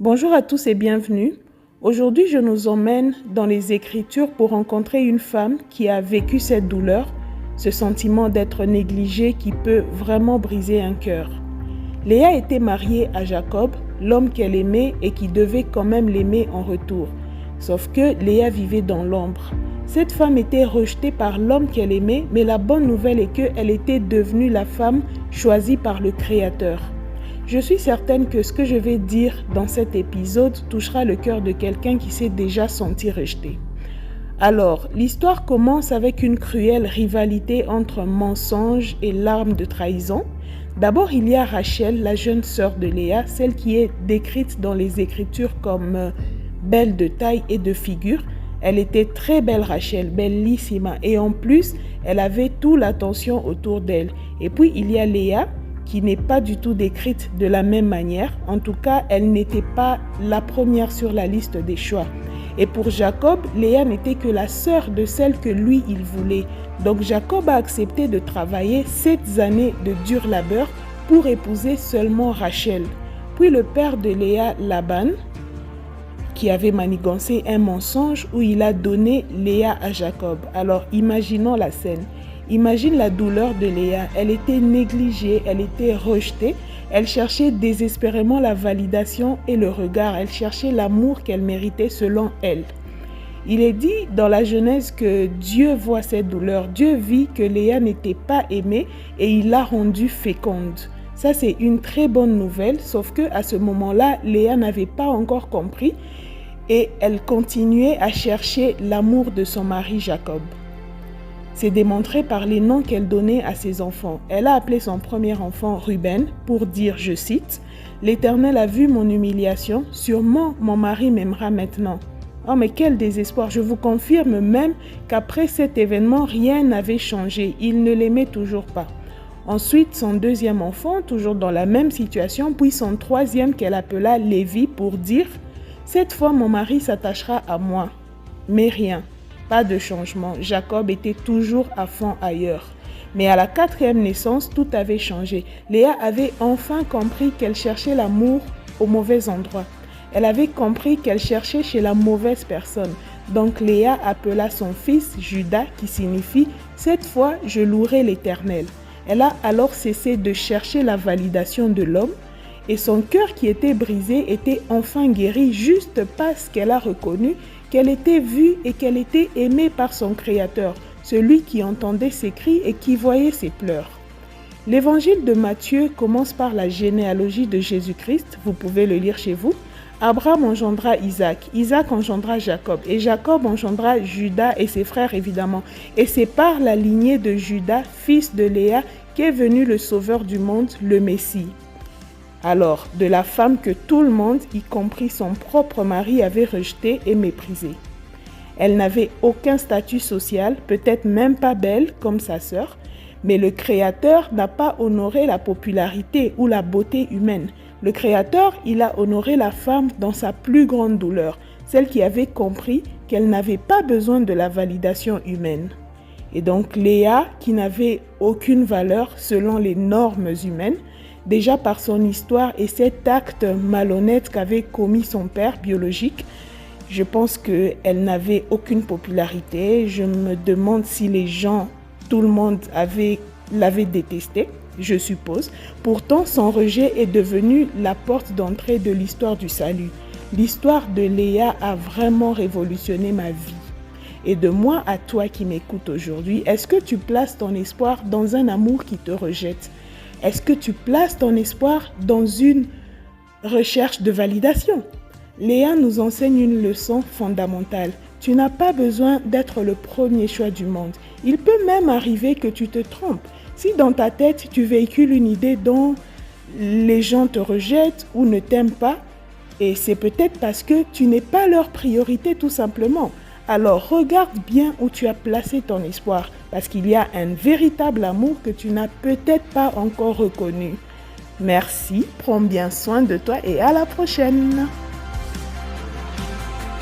Bonjour à tous et bienvenue. Aujourd'hui, je nous emmène dans les Écritures pour rencontrer une femme qui a vécu cette douleur, ce sentiment d'être négligée qui peut vraiment briser un cœur. Léa était mariée à Jacob, l'homme qu'elle aimait et qui devait quand même l'aimer en retour. Sauf que Léa vivait dans l'ombre. Cette femme était rejetée par l'homme qu'elle aimait, mais la bonne nouvelle est qu'elle était devenue la femme choisie par le Créateur. Je suis certaine que ce que je vais dire dans cet épisode touchera le cœur de quelqu'un qui s'est déjà senti rejeté. Alors, l'histoire commence avec une cruelle rivalité entre mensonges et larmes de trahison. D'abord, il y a Rachel, la jeune sœur de Léa, celle qui est décrite dans les Écritures comme belle de taille et de figure. Elle était très belle, Rachel, bellissima, et en plus, elle avait toute l'attention autour d'elle. Et puis, il y a Léa, qui n'est pas du tout décrite de la même manière. En tout cas, elle n'était pas la première sur la liste des choix. Et pour Jacob, Léa n'était que la sœur de celle que lui, il voulait. Donc Jacob a accepté de travailler 7 années de dur labeur pour épouser seulement Rachel. Puis le père de Léa, Laban, qui avait manigancé un mensonge où il a donné Léa à Jacob. Alors imaginons la scène. Imagine la douleur de Léa. Elle était négligée, elle était rejetée. Elle cherchait désespérément la validation et le regard. Elle cherchait l'amour qu'elle méritait selon elle. Il est dit dans la Genèse que Dieu voit cette douleur. Dieu vit que Léa n'était pas aimée et il l'a rendue féconde. Ça, c'est une très bonne nouvelle, sauf qu'à ce moment-là, Léa n'avait pas encore compris et elle continuait à chercher l'amour de son mari Jacob. C'est démontré par les noms qu'elle donnait à ses enfants. Elle a appelé son premier enfant Ruben pour dire, je cite, « L'Éternel a vu mon humiliation, sûrement mon mari m'aimera maintenant. » Oh mais quel désespoir! Je vous confirme même qu'après cet événement, rien n'avait changé. Il ne l'aimait toujours pas. Ensuite, son deuxième enfant, toujours dans la même situation, puis son troisième qu'elle appela Lévi pour dire, « Cette fois mon mari s'attachera à moi. » Mais rien. Pas de changement. Jacob était toujours à fond ailleurs. Mais à la 4e naissance, tout avait changé. Léa avait enfin compris qu'elle cherchait l'amour au mauvais endroit. Elle avait compris qu'elle cherchait chez la mauvaise personne. Donc Léa appela son fils Judas, qui signifie « Cette fois, je louerai l'Éternel ». Elle a alors cessé de chercher la validation de l'homme et son cœur qui était brisé était enfin guéri juste parce qu'elle a reconnu qu'elle était vue et qu'elle était aimée par son Créateur, celui qui entendait ses cris et qui voyait ses pleurs. L'évangile de Matthieu commence par la généalogie de Jésus-Christ, vous pouvez le lire chez vous. Abraham engendra Isaac, Isaac engendra Jacob, et Jacob engendra Judas et ses frères évidemment. Et c'est par la lignée de Judas, fils de Léa, qu'est venu le Sauveur du monde, le Messie. Alors, de la femme que tout le monde, y compris son propre mari, avait rejetée et méprisée. Elle n'avait aucun statut social, peut-être même pas belle comme sa sœur, mais le Créateur n'a pas honoré la popularité ou la beauté humaine. Le Créateur, il a honoré la femme dans sa plus grande douleur, celle qui avait compris qu'elle n'avait pas besoin de la validation humaine. Et donc Léa, qui n'avait aucune valeur selon les normes humaines, déjà par son histoire et cet acte malhonnête qu'avait commis son père biologique, je pense qu'elle n'avait aucune popularité. Je me demande si les gens, tout le monde l'avait détestée, je suppose. Pourtant, son rejet est devenu la porte d'entrée de l'histoire du salut. L'histoire de Léa a vraiment révolutionné ma vie. Et de moi à toi qui m'écoutes aujourd'hui, est-ce que tu places ton espoir dans un amour qui te rejette? Est-ce que tu places ton espoir dans une recherche de validation? Léa nous enseigne une leçon fondamentale. Tu n'as pas besoin d'être le premier choix du monde. Il peut même arriver que tu te trompes. Si dans ta tête, tu véhicules une idée dont les gens te rejettent ou ne t'aiment pas, et c'est peut-être parce que tu n'es pas leur priorité tout simplement. Alors regarde bien où tu as placé ton espoir, parce qu'il y a un véritable amour que tu n'as peut-être pas encore reconnu. Merci, prends bien soin de toi et à la prochaine.